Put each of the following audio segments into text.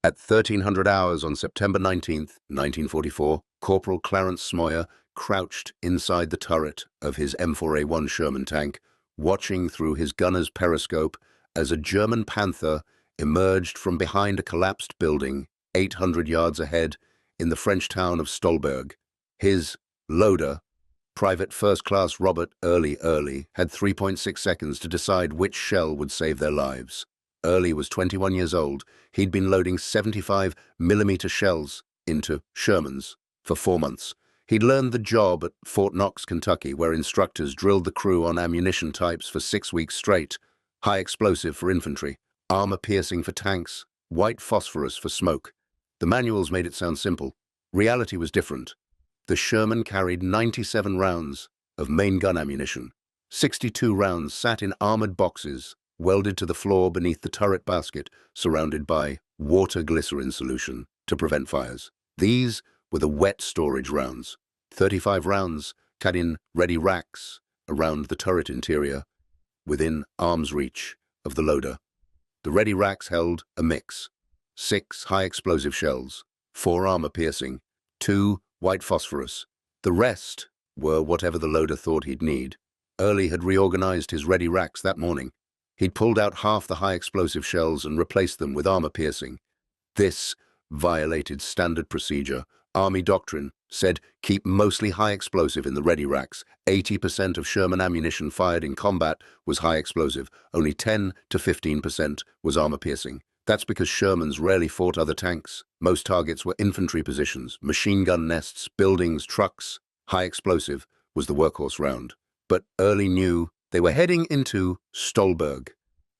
At 1300 hours on September 19th, 1944, Corporal Clarence Smoyer crouched inside the turret of his M4A1 Sherman tank, watching through his gunner's periscope as a German Panther emerged from behind a collapsed building 800 yards ahead in the French town of Stolberg. His loader, Private First Class Robert Earley, had 3.6 seconds to decide which shell would save their lives. Earley was 21 years old. He'd been loading 75mm shells into Shermans for 4 months. He'd learned the job at Fort Knox, Kentucky, where instructors drilled the crew on ammunition types for 6 weeks straight: high explosive for infantry, armor-piercing for tanks, white phosphorus for smoke. The manuals made it sound simple. Reality was different. The Sherman carried 97 rounds of main gun ammunition. 62 rounds sat in armored boxes, welded to the floor beneath the turret basket, surrounded by water glycerin solution to prevent fires. These were the wet storage rounds. 35 rounds cut in ready racks around the turret interior, within arm's reach of the loader. The ready racks held a mix: 6 high-explosive shells, 4 armor-piercing, 2 white phosphorus. The rest were whatever the loader thought he'd need. Earley had reorganized his ready racks that morning. He'd pulled out half the high-explosive shells and replaced them with armor-piercing. This violated standard procedure. Army doctrine said keep mostly high-explosive in the ready racks. 80% of Sherman ammunition fired in combat was high-explosive. Only 10 to 15% was armor-piercing. That's because Shermans rarely fought other tanks. Most targets were infantry positions, machine gun nests, buildings, trucks. High-explosive was the workhorse round. But Earley knew they were heading into Stolberg,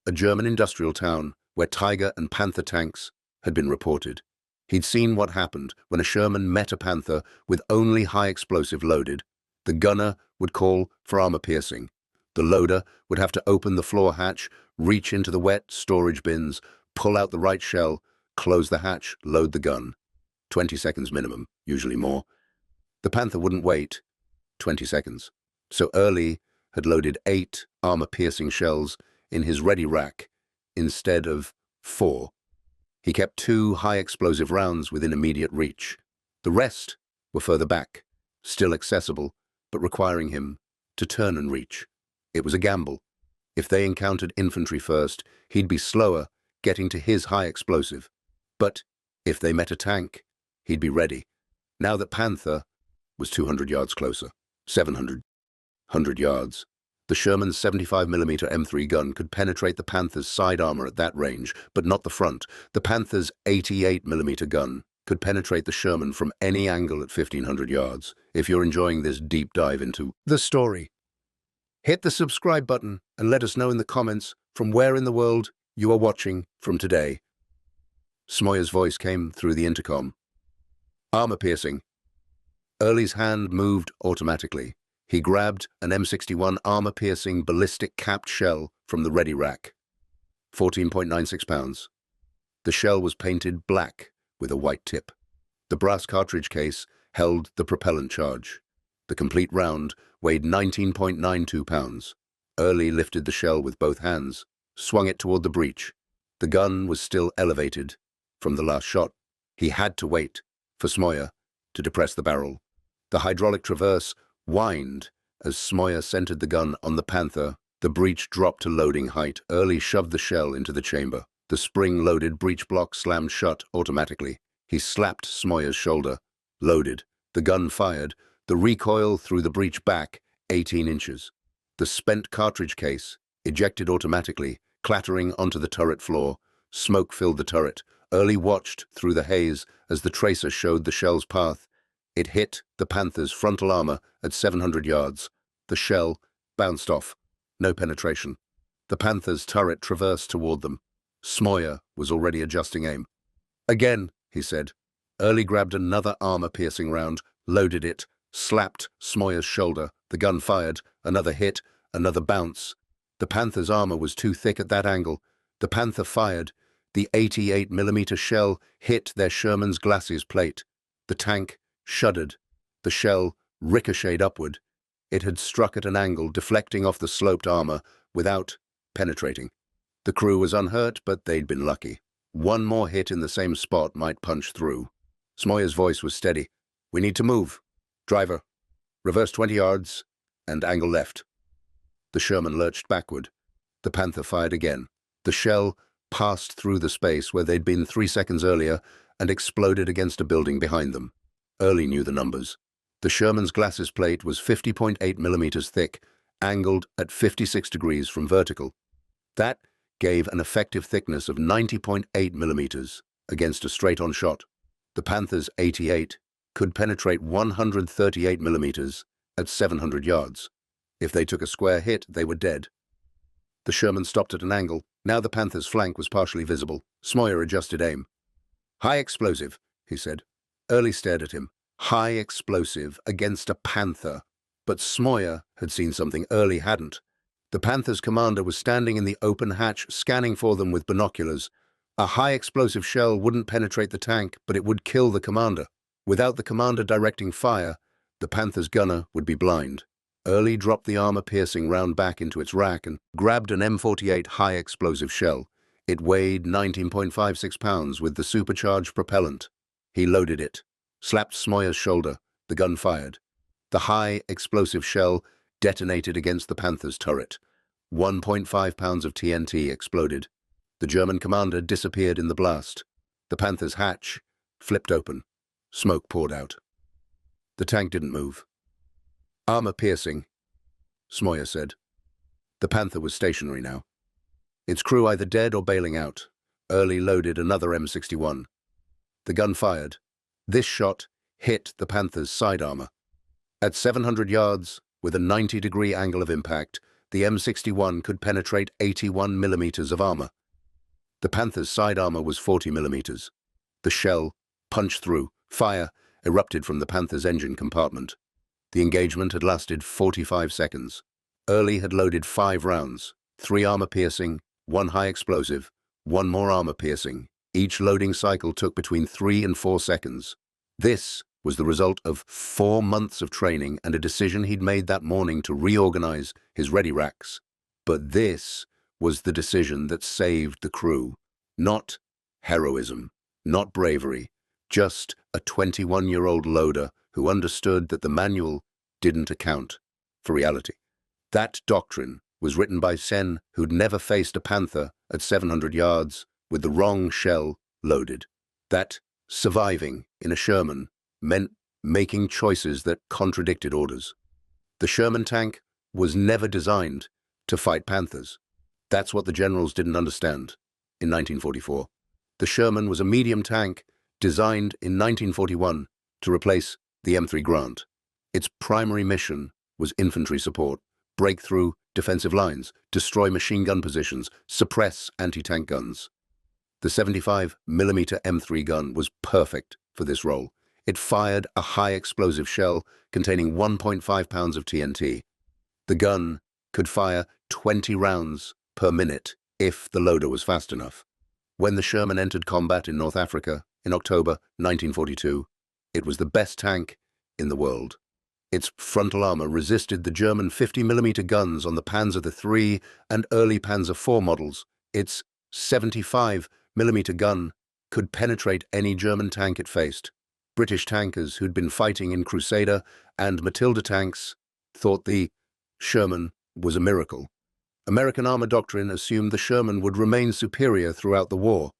a German industrial town where Tiger and Panther tanks had been reported. He'd seen what happened when a Sherman met a Panther with only high-explosive loaded. The gunner would call for armor-piercing. The loader would have to open the floor hatch, reach into the wet storage bins, pull out the right shell, close the hatch, load the gun. 20 seconds minimum, usually more. The Panther wouldn't wait 20 seconds. So Earley had loaded 8 armor-piercing shells in his ready rack instead of 4. He kept 2 high-explosive rounds within immediate reach. The rest were further back, still accessible, but requiring him to turn and reach. It was a gamble. If they encountered infantry first, he'd be slower getting to his high-explosive. But if they met a tank, he'd be ready. Now that Panther was 200 yards closer, 700 yards. The Sherman's 75mm M3 gun could penetrate the Panther's side armor at that range, but not the front. The Panther's 88mm gun could penetrate the Sherman from any angle at 1500 yards. If you're enjoying this deep dive into the story, hit the subscribe button and let us know in the comments from where in the world you are watching from today. Smoyer's voice came through the intercom. Armor piercing. Earley's hand moved automatically. He grabbed an M61 armor-piercing ballistic capped shell from the ready rack. 14.96 pounds. The shell was painted black with a white tip. The brass cartridge case held the propellant charge. The complete round weighed 19.92 pounds. Earley lifted the shell with both hands, swung it toward the breech. The gun was still elevated from the last shot. He had to wait for Smoyer to depress the barrel. The hydraulic traverse whined as Smoyer centered the gun on the Panther. The breech dropped to loading height. Earley shoved the shell into the chamber. The spring-loaded breech block slammed shut automatically. He slapped Smoyer's shoulder. Loaded. The gun fired. The recoil threw the breech back 18 inches. The spent cartridge case ejected automatically, clattering onto the turret floor. Smoke filled the turret. Earley watched through the haze as the tracer showed the shell's path. It hit the Panther's frontal armor at 700 yards. The shell bounced off. No penetration. The Panther's turret traversed toward them. Smoyer was already adjusting aim. Again, he said. Earley grabbed another armor-piercing round, loaded it, slapped Smoyer's shoulder. The gun fired. Another hit, another bounce. The Panther's armor was too thick at that angle. The Panther fired. The 88mm shell hit their Sherman's glacis plate. The tank shuddered. The shell ricocheted upward. It had struck at an angle, deflecting off the sloped armor without penetrating. The crew was unhurt, but they'd been lucky. One more hit in the same spot might punch through. Smoyer's voice was steady. "We need to move. Driver, reverse 20 yards and angle left." The Sherman lurched backward. The Panther fired again. The shell passed through the space where they'd been 3 seconds earlier and exploded against a building behind them. Earley knew the numbers. The Sherman's glacis plate was 50.8 millimeters thick, angled at 56 degrees from vertical. That gave an effective thickness of 90.8 millimeters against a straight-on shot. The Panther's 88 could penetrate 138 millimeters at 700 yards. If they took a square hit, they were dead. The Sherman stopped at an angle. Now the Panther's flank was partially visible. Smoyer adjusted aim. "High explosive," he said. Earley stared at him. High explosive against a Panther. But Smoyer had seen something Earley hadn't. The Panther's commander was standing in the open hatch, scanning for them with binoculars. A high explosive shell wouldn't penetrate the tank, but it would kill the commander. Without the commander directing fire, the Panther's gunner would be blind. Earley dropped the armor-piercing round back into its rack and grabbed an M48 high-explosive shell. It weighed 19.56 pounds with the supercharged propellant. He loaded it, slapped Smoyer's shoulder. The gun fired. The high-explosive shell detonated against the Panther's turret. 1.5 pounds of TNT exploded. The German commander disappeared in the blast. The Panther's hatch flipped open. Smoke poured out. The tank didn't move. "Armor-piercing," Smoyer said. The Panther was stationary now. Its crew either dead or bailing out. Earley loaded another M61. The gun fired. This shot hit the Panther's side armor. At 700 yards, with a 90-degree angle of impact, the M61 could penetrate 81 millimeters of armor. The Panther's side armor was 40 millimeters. The shell punched through. Fire erupted from the Panther's engine compartment. The engagement had lasted 45 seconds. Earley had loaded 5 rounds, 3 armor-piercing, 1 high-explosive, 1 more armor-piercing. Each loading cycle took between 3 and 4 seconds. This was the result of 4 months of training and a decision he'd made that morning to reorganize his ready racks. But this was the decision that saved the crew. Not heroism, not bravery, just a 21-year-old loader who understood that the manual didn't account for reality. That doctrine was written by Sen, who'd never faced a Panther at 700 yards with the wrong shell loaded. That surviving in a Sherman meant making choices that contradicted orders. The Sherman tank was never designed to fight Panthers. That's what the generals didn't understand in 1944. The Sherman was a medium tank designed in 1941 to replace the M3 Grant. Its primary mission was infantry support, break through defensive lines, destroy machine gun positions, suppress anti-tank guns. The 75mm M3 gun was perfect for this role. It fired a high-explosive shell containing 1.5 pounds of TNT. The gun could fire 20 rounds per minute if the loader was fast enough. When the Sherman entered combat in North Africa in October 1942, it was the best tank in the world. Its frontal armor resisted the German 50mm guns on the Panzer III and early Panzer IV models. Its 75mm gun could penetrate any German tank it faced. British tankers who'd been fighting in Crusader and Matilda tanks thought the Sherman was a miracle. American armor doctrine assumed the Sherman would remain superior throughout the war.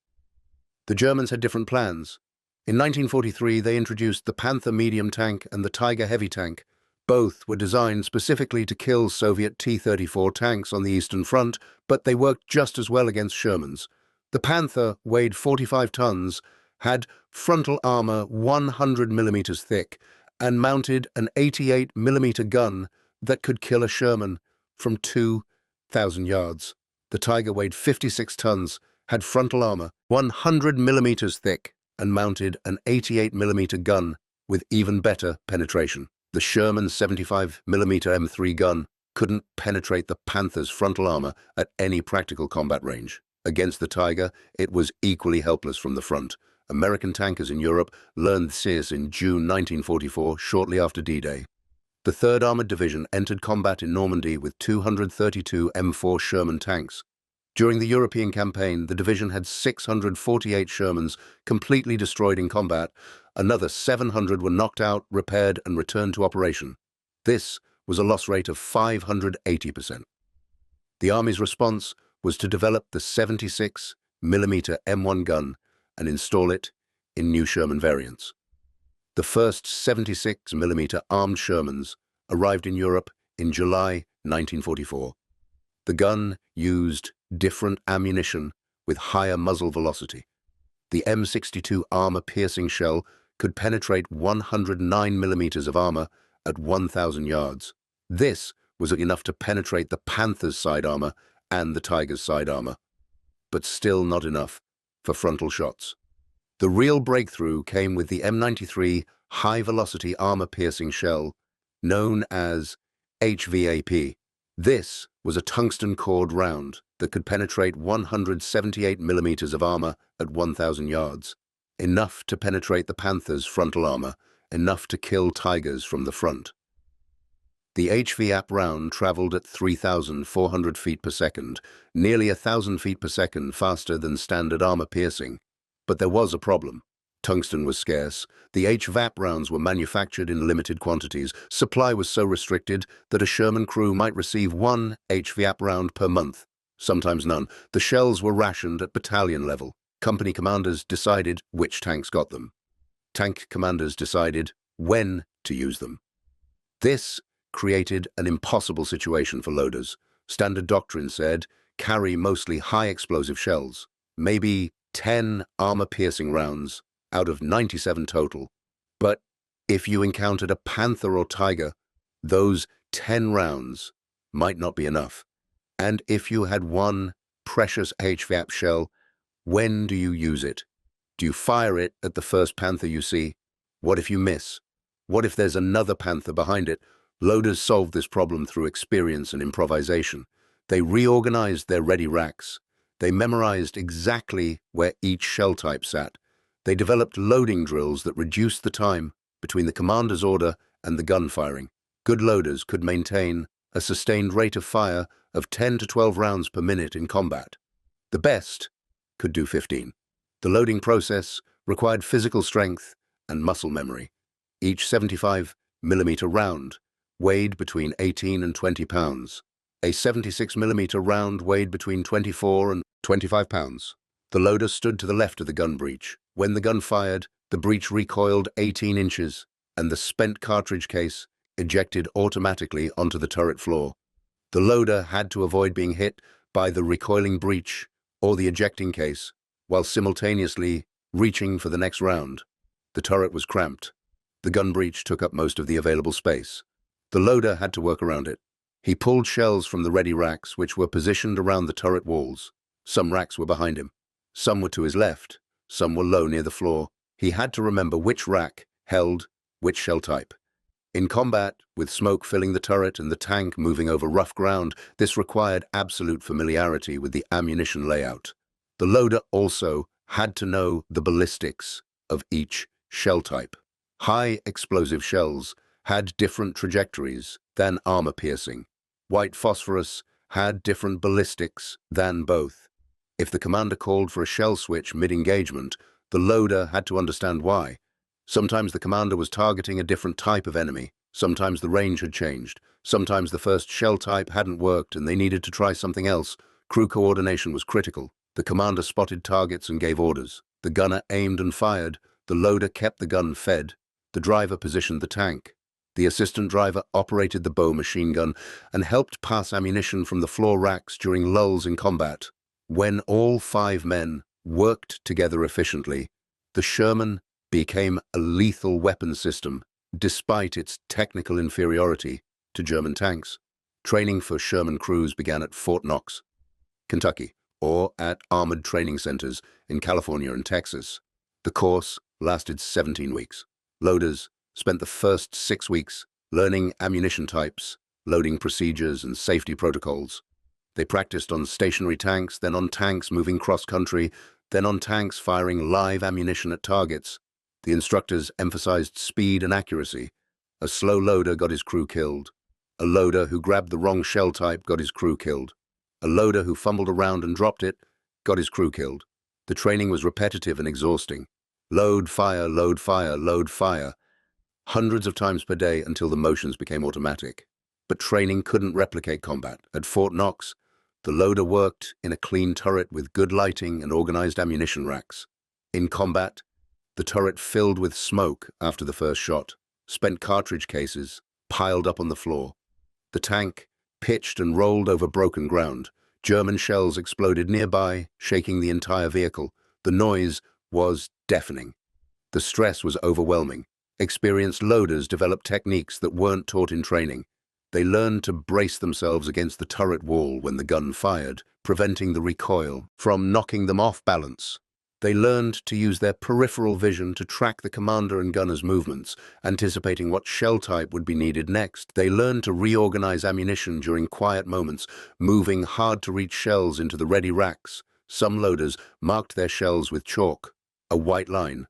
The Germans had different plans. In 1943, they introduced the Panther medium tank and the Tiger heavy tank. Both were designed specifically to kill Soviet T-34 tanks on the Eastern Front, but they worked just as well against Shermans. The Panther weighed 45 tons, had frontal armor 100 millimeters thick, and mounted an 88mm gun that could kill a Sherman from 2,000 yards. The Tiger weighed 56 tons, had frontal armor 100 millimeters thick, and mounted an 88mm gun with even better penetration. The Sherman's 75mm M3 gun couldn't penetrate the Panther's frontal armor at any practical combat range. Against the Tiger, it was equally helpless from the front. American tankers in Europe learned this in June 1944, shortly after D-Day. The 3rd Armored Division entered combat in Normandy with 232 M4 Sherman tanks. During the European campaign, the division had 648 Shermans completely destroyed in combat. Another 700 were knocked out, repaired, and returned to operation. This was a loss rate of 580%. The Army's response was to develop the 76mm M1 gun and install it in new Sherman variants. The first 76mm armed Shermans arrived in Europe in July 1944. The gun used different ammunition with higher muzzle velocity. The M62 armor-piercing shell could penetrate 109 millimeters of armor at 1,000 yards. This was enough to penetrate the Panther's side armor and the Tiger's side armor, but still not enough for frontal shots. The real breakthrough came with the M93 high-velocity armor-piercing shell, known as HVAP. This was a tungsten-cored round that could penetrate 178 millimeters of armor at 1,000 yards, enough to penetrate the Panther's frontal armor, enough to kill Tigers from the front. The HVAP round traveled at 3,400 feet per second, nearly 1,000 feet per second faster than standard armor-piercing. But there was a problem. Tungsten was scarce. The HVAP rounds were manufactured in limited quantities. Supply was so restricted that a Sherman crew might receive one HVAP round per month, sometimes none. The shells were rationed at battalion level. Company commanders decided which tanks got them. Tank commanders decided when to use them. This created an impossible situation for loaders. Standard doctrine said, carry mostly high explosive shells, maybe 10 armor-piercing rounds out of 97 total. But if you encountered a Panther or Tiger, those 10 rounds might not be enough. And if you had one precious HVAP shell, when do you use it? Do you fire it at the first Panther you see? What if you miss? What if there's another Panther behind it? Loaders solved this problem through experience and improvisation. They reorganized their ready racks. They memorized exactly where each shell type sat. They developed loading drills that reduced the time between the commander's order and the gun firing. Good loaders could maintain a sustained rate of fire of 10 to 12 rounds per minute in combat. The best could do 15. The loading process required physical strength and muscle memory. Each 75mm round weighed between 18 and 20 pounds. A 76mm round weighed between 24 and 25 pounds. The loader stood to the left of the gun breech. When the gun fired, the breech recoiled 18 inches, and the spent cartridge case ejected automatically onto the turret floor. The loader had to avoid being hit by the recoiling breech or the ejecting case, while simultaneously reaching for the next round. The turret was cramped. The gun breech took up most of the available space. The loader had to work around it. He pulled shells from the ready racks, which were positioned around the turret walls. Some racks were behind him. Some were to his left. Some were low near the floor. He had to remember which rack held which shell type. In combat, with smoke filling the turret and the tank moving over rough ground, this required absolute familiarity with the ammunition layout. The loader also had to know the ballistics of each shell type. High explosive shells had different trajectories than armor-piercing. White phosphorus had different ballistics than both. If the commander called for a shell switch mid-engagement, the loader had to understand why. Sometimes the commander was targeting a different type of enemy. Sometimes the range had changed. Sometimes the first shell type hadn't worked and they needed to try something else. Crew coordination was critical. The commander spotted targets and gave orders. The gunner aimed and fired. The loader kept the gun fed. The driver positioned the tank. The assistant driver operated the bow machine gun and helped pass ammunition from the floor racks during lulls in combat. When all 5 men worked together efficiently, the Sherman became a lethal weapon system, despite its technical inferiority to German tanks. Training for Sherman crews began at Fort Knox, Kentucky, or at armored training centers in California and Texas. The course lasted 17 weeks. Loaders spent the first 6 weeks learning ammunition types, loading procedures, and safety protocols. They practiced on stationary tanks, then on tanks moving cross-country, then on tanks firing live ammunition at targets. The instructors emphasized speed and accuracy. A slow loader got his crew killed. A loader who grabbed the wrong shell type got his crew killed. A loader who fumbled around and dropped it got his crew killed. The training was repetitive and exhausting. Load, fire, load, fire, load, fire, hundreds of times per day until the motions became automatic. But training couldn't replicate combat. At Fort Knox, the loader worked in a clean turret with good lighting and organized ammunition racks. In combat, the turret filled with smoke after the first shot, spent cartridge cases piled up on the floor. The tank pitched and rolled over broken ground. German shells exploded nearby, shaking the entire vehicle. The noise was deafening. The stress was overwhelming. Experienced loaders developed techniques that weren't taught in training. They learned to brace themselves against the turret wall when the gun fired, preventing the recoil from knocking them off balance. They learned to use their peripheral vision to track the commander and gunner's movements, anticipating what shell type would be needed next. They learned to reorganize ammunition during quiet moments, moving hard-to-reach shells into the ready racks. Some loaders marked their shells with chalk, a white line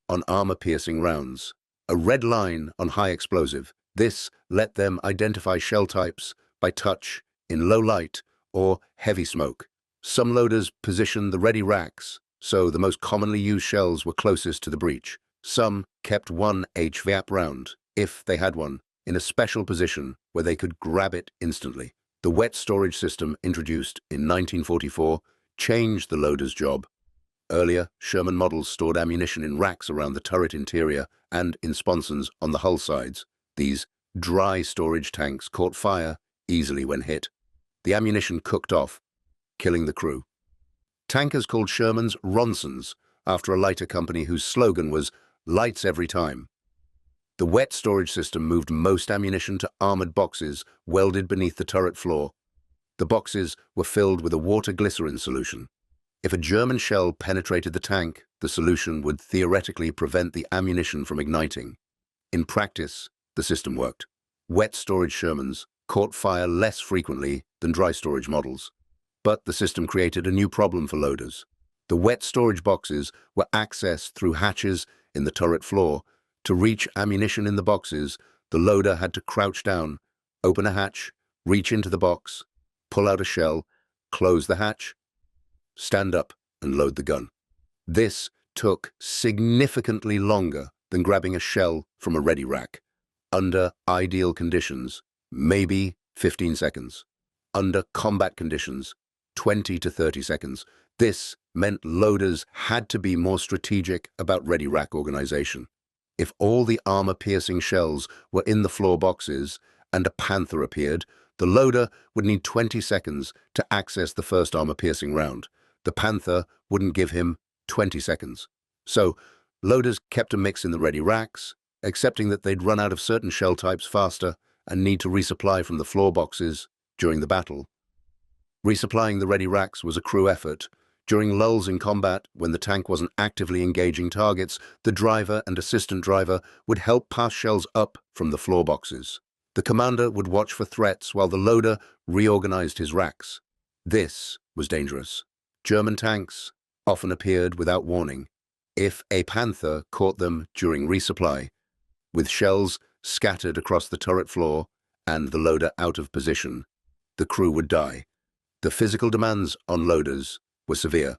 on armor-piercing rounds, a red line on high explosive. This let them identify shell types by touch, in low light, or heavy smoke. Some loaders positioned the ready racks so the most commonly used shells were closest to the breech. Some kept one HVAP round, if they had one, in a special position where they could grab it instantly. The wet storage system introduced in 1944 changed the loader's job. Earlier, Sherman models stored ammunition in racks around the turret interior and in sponsons on the hull sides. These dry storage tanks caught fire easily when hit. The ammunition cooked off, killing the crew. Tankers called Shermans Ronsons, after a lighter company whose slogan was "Lights every time." The wet storage system moved most ammunition to armored boxes welded beneath the turret floor. The boxes were filled with a water glycerin solution. If a German shell penetrated the tank, the solution would theoretically prevent the ammunition from igniting. In practice, the system worked. Wet storage Shermans caught fire less frequently than dry storage models. But the system created a new problem for loaders. The wet storage boxes were accessed through hatches in the turret floor. To reach ammunition in the boxes, the loader had to crouch down, open a hatch, reach into the box, pull out a shell, close the hatch, stand up, and load the gun. This took significantly longer than grabbing a shell from a ready rack. Under ideal conditions, maybe 15 seconds. Under combat conditions, 20 to 30 seconds. This meant loaders had to be more strategic about ready rack organization. If all the armor-piercing shells were in the floor boxes and a Panther appeared, the loader would need 20 seconds to access the first armor-piercing round. The Panther wouldn't give him 20 seconds. So, loaders kept a mix in the ready racks, accepting that they'd run out of certain shell types faster and need to resupply from the floor boxes during the battle. Resupplying the ready racks was a crew effort. During lulls in combat, when the tank wasn't actively engaging targets, the driver and assistant driver would help pass shells up from the floor boxes. The commander would watch for threats while the loader reorganized his racks. This was dangerous. German tanks often appeared without warning. If a Panther caught them during resupply, with shells scattered across the turret floor and the loader out of position, the crew would die. The physical demands on loaders were severe.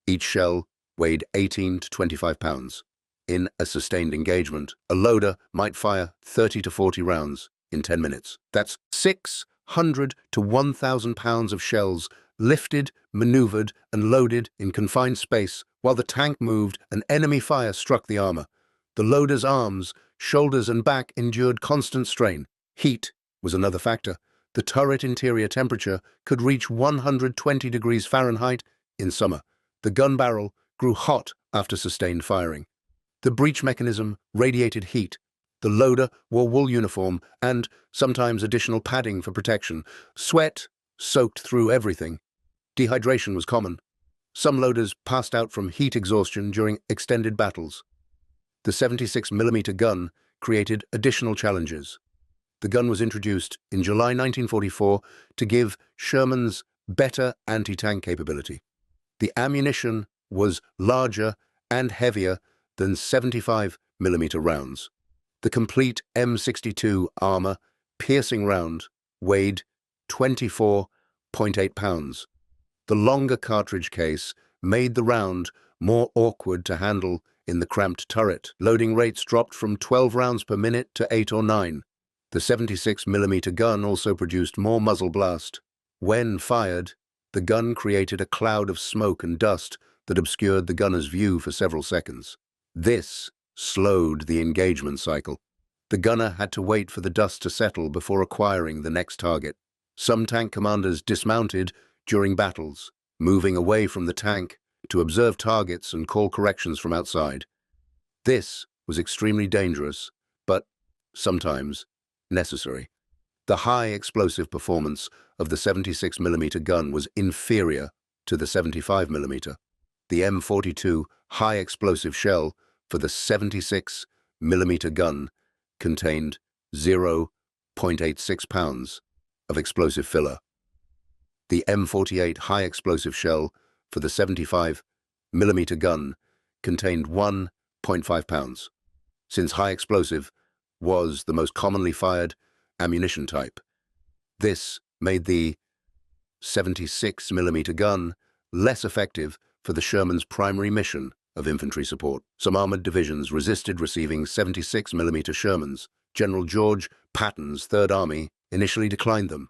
Each shell weighed 18 to 25 pounds. In a sustained engagement, a loader might fire 30 to 40 rounds in 10 minutes. That's 600 to 1,000 pounds of shells lifted, maneuvered, and loaded in confined space while the tank moved and enemy fire struck the armor. The loader's arms, shoulders, and back endured constant strain. Heat was another factor. The turret interior temperature could reach 120 degrees Fahrenheit in summer. The gun barrel grew hot after sustained firing. The breech mechanism radiated heat. The loader wore wool uniform and sometimes additional padding for protection. Sweat soaked through everything. Dehydration was common. Some loaders passed out from heat exhaustion during extended battles. The 76mm gun created additional challenges. The gun was introduced in July 1944 to give Shermans better anti-tank capability. The ammunition was larger and heavier than 75mm rounds. The complete M62 armor piercing round weighed 24 0.8 pounds. The longer cartridge case made the round more awkward to handle in the cramped turret. Loading rates dropped from 12 rounds per minute to 8 or 9. The 76mm gun also produced more muzzle blast. When fired, the gun created a cloud of smoke and dust that obscured the gunner's view for several seconds. This slowed the engagement cycle. The gunner had to wait for the dust to settle before acquiring the next target. Some tank commanders dismounted during battles, moving away from the tank to observe targets and call corrections from outside. This was extremely dangerous, but sometimes necessary. The high explosive performance of the 76mm gun was inferior to the 75mm. The M42 high explosive shell for the 76mm gun contained 0.86 pounds of explosive filler. The M48 high explosive shell for the 75mm gun contained 1.5 pounds. Since high explosive was the most commonly fired ammunition type, this made the 76mm gun less effective for the Sherman's primary mission of infantry support. Some armored divisions resisted receiving 76mm Shermans. General George Patton's Third Army initially declined them,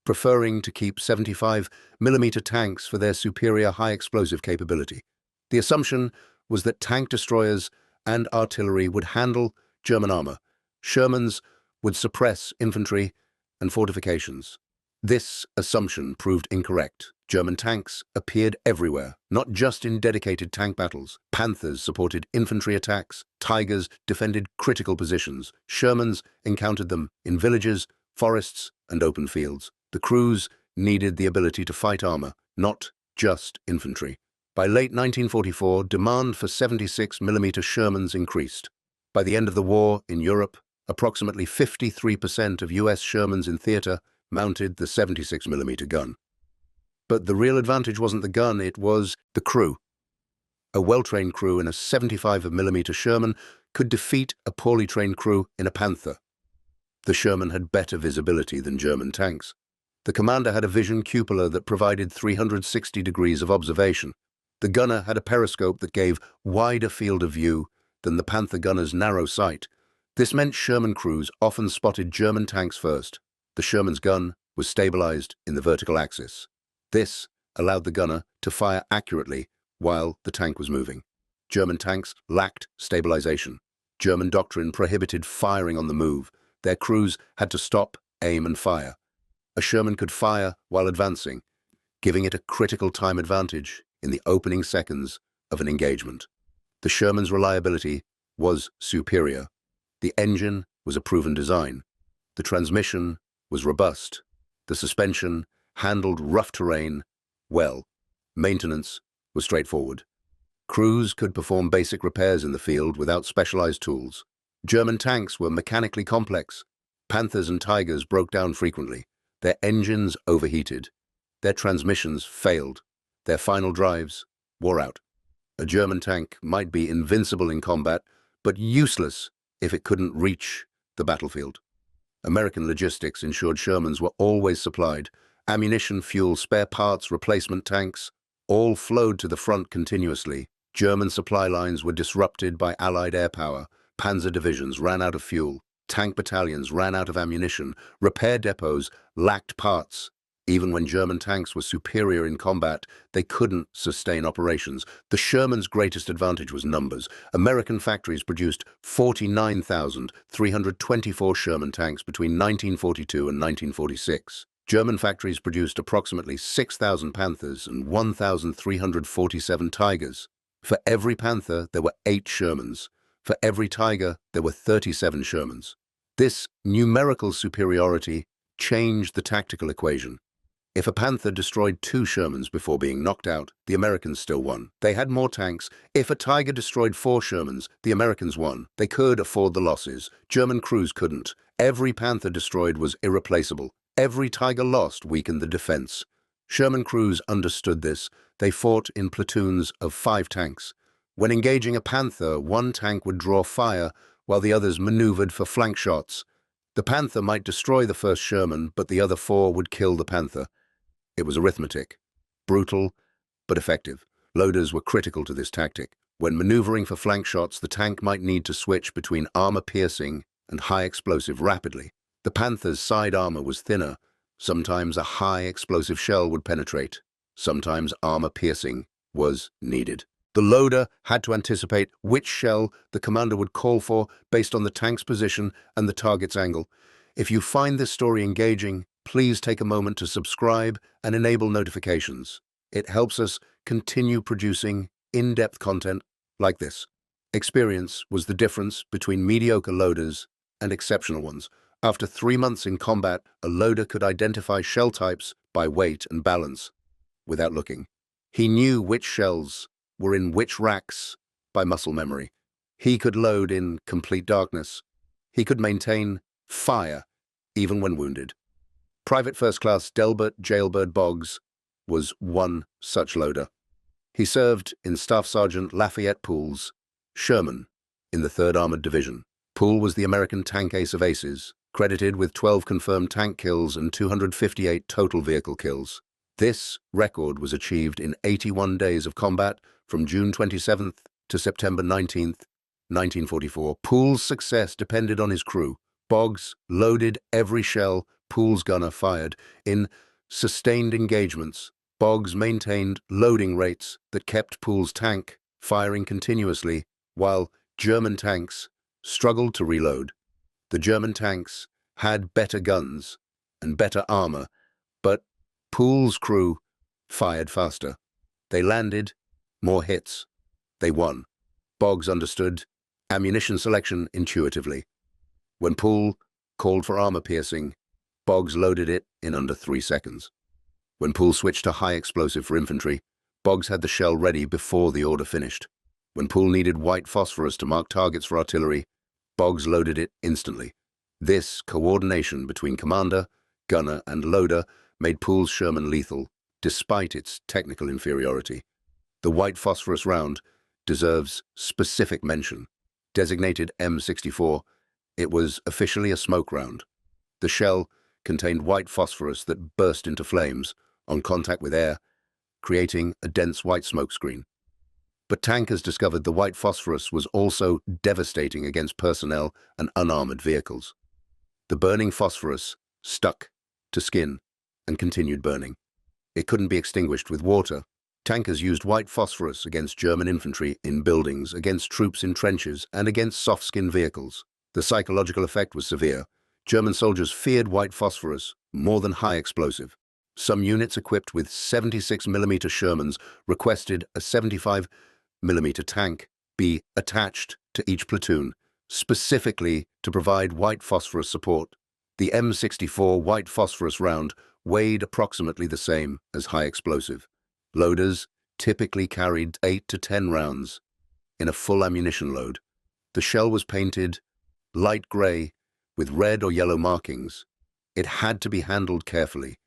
preferring to keep 75mm tanks for their superior high explosive capability. The assumption was that tank destroyers and artillery would handle German armor. Shermans would suppress infantry and fortifications. This assumption proved incorrect. German tanks appeared everywhere, not just in dedicated tank battles. Panthers supported infantry attacks. Tigers defended critical positions. Shermans encountered them in villages, forests, and open fields. The crews needed the ability to fight armor, not just infantry. By late 1944, demand for 76mm Shermans increased. By the end of the war in Europe, approximately 53% of US Shermans in theater mounted the 76mm gun. But the real advantage wasn't the gun, it was the crew. A well-trained crew in a 75mm Sherman could defeat a poorly trained crew in a Panther. The Sherman had better visibility than German tanks. The commander had a vision cupola that provided 360 degrees of observation. The gunner had a periscope that gave wider field of view than the Panther gunner's narrow sight. This meant Sherman crews often spotted German tanks first. The Sherman's gun was stabilized in the vertical axis. This allowed the gunner to fire accurately while the tank was moving. German tanks lacked stabilization. German doctrine prohibited firing on the move. Their crews had to stop, aim, and fire. A Sherman could fire while advancing, giving it a critical time advantage in the opening seconds of an engagement. The Sherman's reliability was superior. The engine was a proven design. The transmission was robust. The suspension handled rough terrain well. Maintenance was straightforward. Crews could perform basic repairs in the field without specialized tools. German tanks were mechanically complex. Panthers and Tigers broke down frequently. Their engines overheated. Their transmissions failed. Their final drives wore out. A German tank might be invincible in combat, but useless if it couldn't reach the battlefield. American logistics ensured Shermans were always supplied. Ammunition, fuel, spare parts, replacement tanks, all flowed to the front continuously. German supply lines were disrupted by Allied air power. Panzer divisions ran out of fuel. Tank battalions ran out of ammunition. Repair depots lacked parts. Even when German tanks were superior in combat, they couldn't sustain operations. The Sherman's greatest advantage was numbers. American factories produced 49,324 Sherman tanks between 1942 and 1946. German factories produced approximately 6,000 Panthers and 1,347 Tigers. For every Panther, there were 8 Shermans. For every Tiger, there were 37 Shermans. This numerical superiority changed the tactical equation. If a Panther destroyed 2 Shermans before being knocked out, the Americans still won. They had more tanks. If a Tiger destroyed 4 Shermans, the Americans won. They could afford the losses. German crews couldn't. Every Panther destroyed was irreplaceable. Every Tiger lost weakened the defense. Sherman crews understood this. They fought in platoons of 5 tanks. When engaging a Panther, one tank would draw fire while the others maneuvered for flank shots. The Panther might destroy the first Sherman, but the other 4 would kill the Panther. It was arithmetic. Brutal, but effective. Loaders were critical to this tactic. When maneuvering for flank shots, the tank might need to switch between armor-piercing and high-explosive rapidly. The Panther's side armor was thinner. Sometimes a high-explosive shell would penetrate. Sometimes armor-piercing was needed. The loader had to anticipate which shell the commander would call for based on the tank's position and the target's angle. If you find this story engaging, please take a moment to subscribe and enable notifications. It helps us continue producing in-depth content like this. Experience was the difference between mediocre loaders and exceptional ones. After 3 months in combat, a loader could identify shell types by weight and balance without looking. He knew which shells were in which racks by muscle memory. He could load in complete darkness. He could maintain fire even when wounded. Private First Class Delbert Jailbird Boggs was one such loader. He served in Staff Sergeant Lafayette Poole's Sherman in the 3rd Armored Division. Poole was the American tank ace of aces, credited with 12 confirmed tank kills and 258 total vehicle kills. This record was achieved in 81 days of combat from June 27th to September 19th, 1944. Poole's success depended on his crew. Boggs loaded every shell Poole's gunner fired. In sustained engagements, Boggs maintained loading rates that kept Poole's tank firing continuously, while German tanks struggled to reload. The German tanks had better guns and better armor, but Poole's crew fired faster. They landed more hits. They won. Boggs understood ammunition selection intuitively. When Poole called for armor piercing, Boggs loaded it in under 3 seconds. When Poole switched to high explosive for infantry, Boggs had the shell ready before the order finished. When Poole needed white phosphorus to mark targets for artillery, Boggs loaded it instantly. This coordination between commander, gunner, and loader made Poole's Sherman lethal, despite its technical inferiority. The white phosphorus round deserves specific mention. Designated M64, it was officially a smoke round. The shell contained white phosphorus that burst into flames on contact with air, creating a dense white smoke screen. But tankers discovered the white phosphorus was also devastating against personnel and unarmored vehicles. The burning phosphorus stuck to skin and continued burning. It couldn't be extinguished with water. Tankers used white phosphorus against German infantry in buildings, against troops in trenches, and against soft-skinned vehicles. The psychological effect was severe. German soldiers feared white phosphorus more than high explosive. Some units equipped with 76mm Shermans requested a 75mm tank be attached to each platoon, specifically to provide white phosphorus support. The M64 white phosphorus round weighed approximately the same as high explosive. Loaders typically carried 8 to 10 rounds in a full ammunition load. The shell was painted light gray with red or yellow markings. It had to be handled carefully.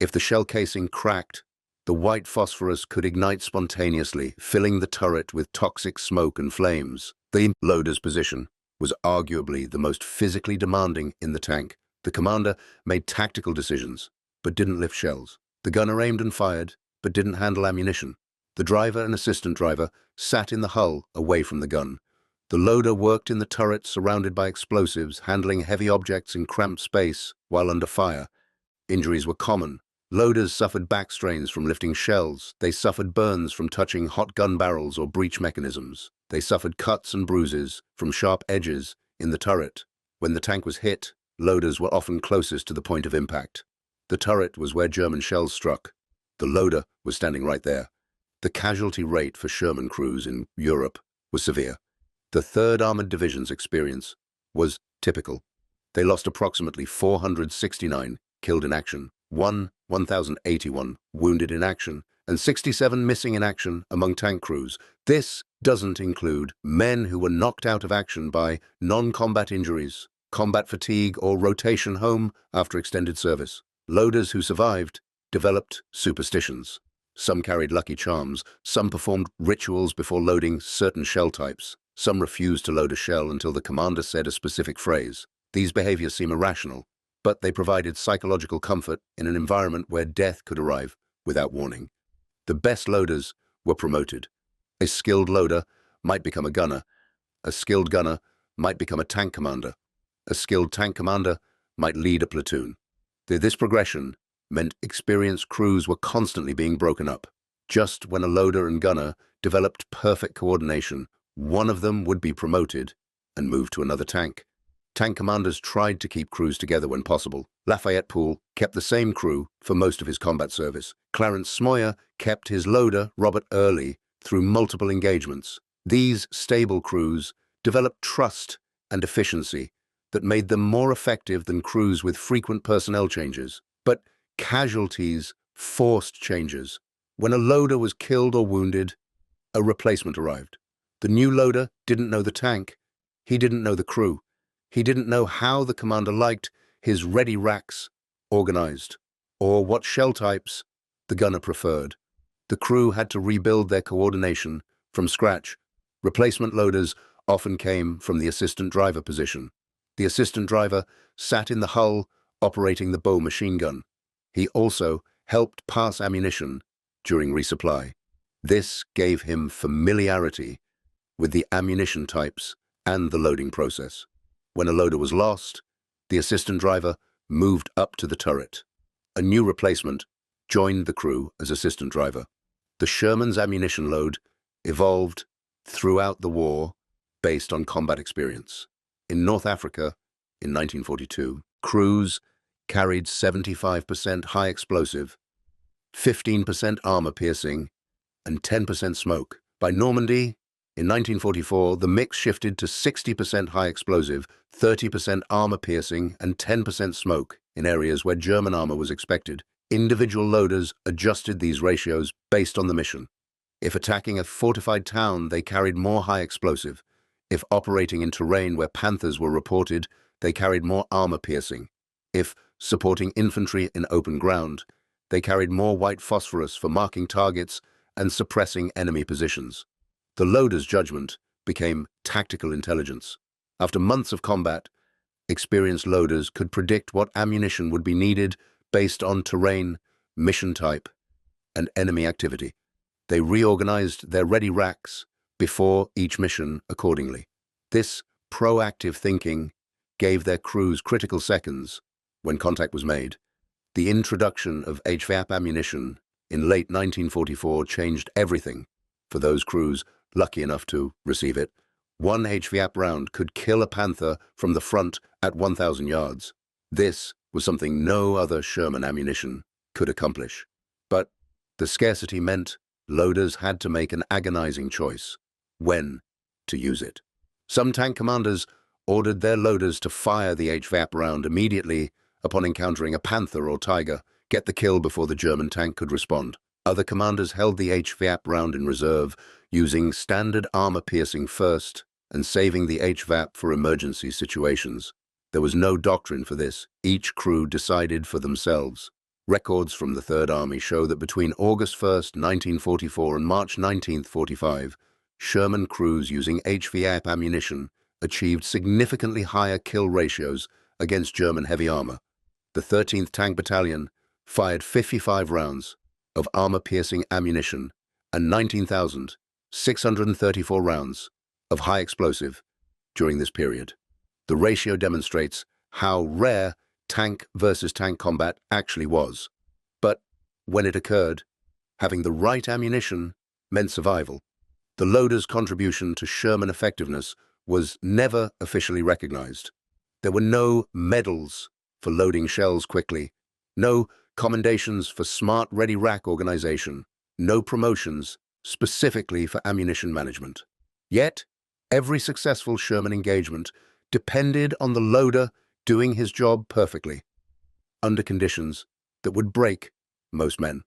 If the shell casing cracked, the white phosphorus could ignite spontaneously, filling the turret with toxic smoke and flames. The loader's position was arguably the most physically demanding in the tank. The commander made tactical decisions, but didn't lift shells. The gunner aimed and fired, but didn't handle ammunition. The driver and assistant driver sat in the hull away from the gun. The loader worked in the turret surrounded by explosives, handling heavy objects in cramped space while under fire. Injuries were common. Loaders suffered back strains from lifting shells. They suffered burns from touching hot gun barrels or breech mechanisms. They suffered cuts and bruises from sharp edges in the turret. When the tank was hit, loaders were often closest to the point of impact. The turret was where German shells struck. The loader was standing right there. The casualty rate for Sherman crews in Europe was severe. The 3rd Armored Division's experience was typical. They lost approximately 469 killed in action, 1,081 wounded in action, and 67 missing in action among tank crews. This doesn't include men who were knocked out of action by non-combat injuries, combat fatigue, or rotation home after extended service. Loaders who survived developed superstitions. Some carried lucky charms, some performed rituals before loading certain shell types, some refused to load a shell until the commander said a specific phrase. These behaviors seem irrational, but they provided psychological comfort in an environment where death could arrive without warning. The best loaders were promoted. A skilled loader might become a gunner. A skilled gunner might become a tank commander. A skilled tank commander might lead a platoon. This progression meant experienced crews were constantly being broken up. Just when a loader and gunner developed perfect coordination, one of them would be promoted and moved to another tank. Tank commanders tried to keep crews together when possible. Lafayette Poole kept the same crew for most of his combat service. Clarence Smoyer kept his loader, Robert Earley, through multiple engagements. These stable crews developed trust and efficiency that made them more effective than crews with frequent personnel changes. But casualties forced changes. When a loader was killed or wounded, a replacement arrived. The new loader didn't know the tank. He didn't know the crew. He didn't know how the commander liked his ready racks organized, or what shell types the gunner preferred. The crew had to rebuild their coordination from scratch. Replacement loaders often came from the assistant driver position. The assistant driver sat in the hull operating the bow machine gun. He also helped pass ammunition during resupply. This gave him familiarity with the ammunition types and the loading process. When a loader was lost, the assistant driver moved up to the turret. A new replacement joined the crew as assistant driver. The Sherman's ammunition load evolved throughout the war based on combat experience. In North Africa, in 1942, crews carried 75% high explosive, 15% armor-piercing, and 10% smoke. By Normandy, in 1944, the mix shifted to 60% high explosive, 30% armor-piercing, and 10% smoke in areas where German armor was expected. Individual loaders adjusted these ratios based on the mission. If attacking a fortified town, they carried more high explosive. If operating in terrain where Panthers were reported, they carried more armor-piercing. If supporting infantry in open ground, they carried more white phosphorus for marking targets and suppressing enemy positions. The loader's judgment became tactical intelligence. After months of combat, experienced loaders could predict what ammunition would be needed based on terrain, mission type, and enemy activity. They reorganized their ready racks before each mission accordingly. This proactive thinking gave their crews critical seconds when contact was made. The introduction of HVAP ammunition in late 1944 changed everything for those crews lucky enough to receive it. One HVAP round could kill a Panther from the front at 1,000 yards. This was something no other Sherman ammunition could accomplish. But the scarcity meant loaders had to make an agonizing choice: when to use it. Some tank commanders ordered their loaders to fire the HVAP round immediately upon encountering a Panther or Tiger, get the kill before the German tank could respond. Other commanders held the HVAP round in reserve, using standard armor piercing first and saving the HVAP for emergency situations. There was no doctrine for this. Each crew decided for themselves. Records from the Third Army show that between August 1st, 1944 and March 19th, 45, Sherman crews using HVAP ammunition achieved significantly higher kill ratios against German heavy armor. The 13th Tank Battalion fired 55 rounds of armor-piercing ammunition and 19,634 rounds of high explosive during this period. The ratio demonstrates how rare tank versus tank combat actually was. But when it occurred, having the right ammunition meant survival. The loader's contribution to Sherman effectiveness was never officially recognized. There were no medals for loading shells quickly, no commendations for smart ready rack organization, no promotions specifically for ammunition management. Yet, every successful Sherman engagement depended on the loader doing his job perfectly, under conditions that would break most men.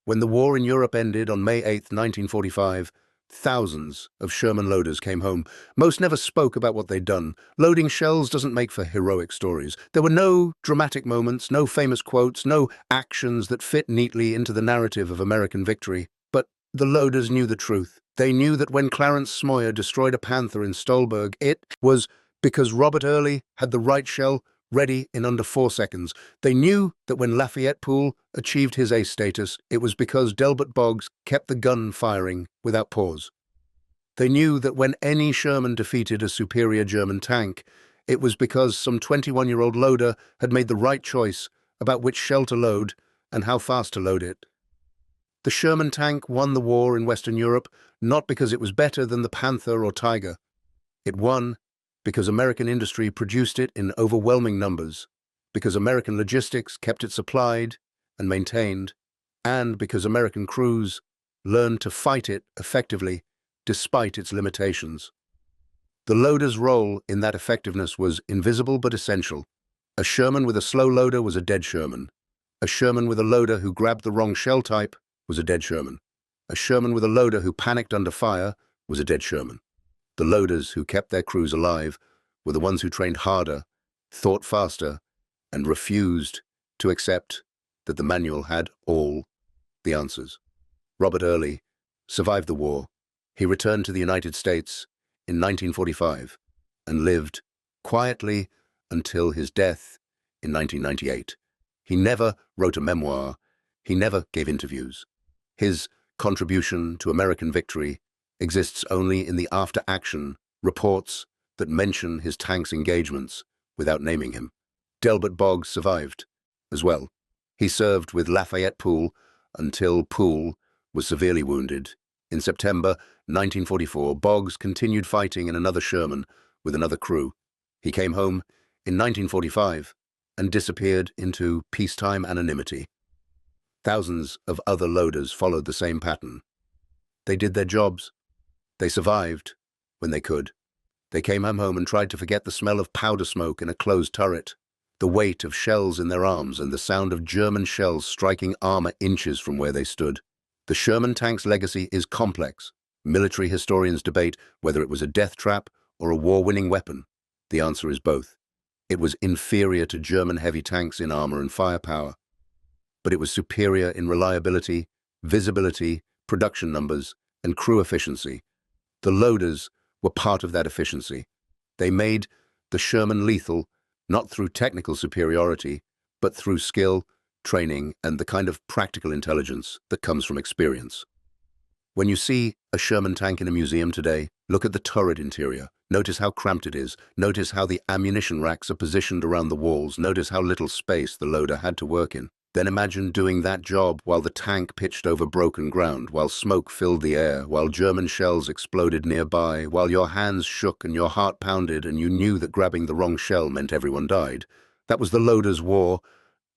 When the war in Europe ended on May 8, 1945, thousands of Sherman loaders came home. Most never spoke about what they'd done. Loading shells doesn't make for heroic stories. There were no dramatic moments, no famous quotes, no actions that fit neatly into the narrative of American victory. But the loaders knew the truth. They knew that when Clarence Smoyer destroyed a Panther in Stolberg, it was because Robert Earley had the right shell ready in under 4 seconds. They knew that when Lafayette Poole achieved his ace status, it was because Delbert Boggs kept the gun firing without pause. They knew that when any Sherman defeated a superior German tank, it was because some 21-year-old loader had made the right choice about which shell to load and how fast to load it. The Sherman tank won the war in Western Europe not because it was better than the Panther or Tiger. It won because American industry produced it in overwhelming numbers, because American logistics kept it supplied and maintained, and because American crews learned to fight it effectively despite its limitations. The loader's role in that effectiveness was invisible but essential. A Sherman with a slow loader was a dead Sherman. A Sherman with a loader who grabbed the wrong shell type was a dead Sherman. A Sherman with a loader who panicked under fire was a dead Sherman. The loaders who kept their crews alive were the ones who trained harder, thought faster, and refused to accept that the manual had all the answers. Robert Earley survived the war. He returned to the United States in 1945 and lived quietly until his death in 1998. He never wrote a memoir. He never gave interviews. His contribution to American victory exists only in the after-action reports that mention his tank's engagements without naming him. Delbert Boggs survived as well. He served with Lafayette Poole until Poole was severely wounded. In September 1944, Boggs continued fighting in another Sherman with another crew. He came home in 1945 and disappeared into peacetime anonymity. Thousands of other loaders followed the same pattern. They did their jobs. They survived when they could. They came home and tried to forget the smell of powder smoke in a closed turret, the weight of shells in their arms, and the sound of German shells striking armor inches from where they stood. The Sherman tank's legacy is complex. Military historians debate whether it was a death trap or a war-winning weapon. The answer is both. It was inferior to German heavy tanks in armor and firepower, but it was superior in reliability, visibility, production numbers, and crew efficiency. The loaders were part of that efficiency. They made the Sherman lethal not through technical superiority, but through skill, training, and the kind of practical intelligence that comes from experience. When you see a Sherman tank in a museum today, look at the turret interior. Notice how cramped it is. Notice how the ammunition racks are positioned around the walls. Notice how little space the loader had to work in. Then imagine doing that job while the tank pitched over broken ground, while smoke filled the air, while German shells exploded nearby, while your hands shook and your heart pounded and you knew that grabbing the wrong shell meant everyone died. That was the loader's war.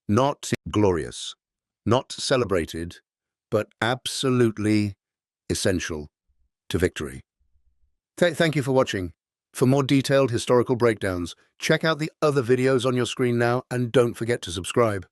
Not glorious, not celebrated, but absolutely essential to victory. Thank you for watching. For more detailed historical breakdowns, check out the other videos on your screen now and don't forget to subscribe.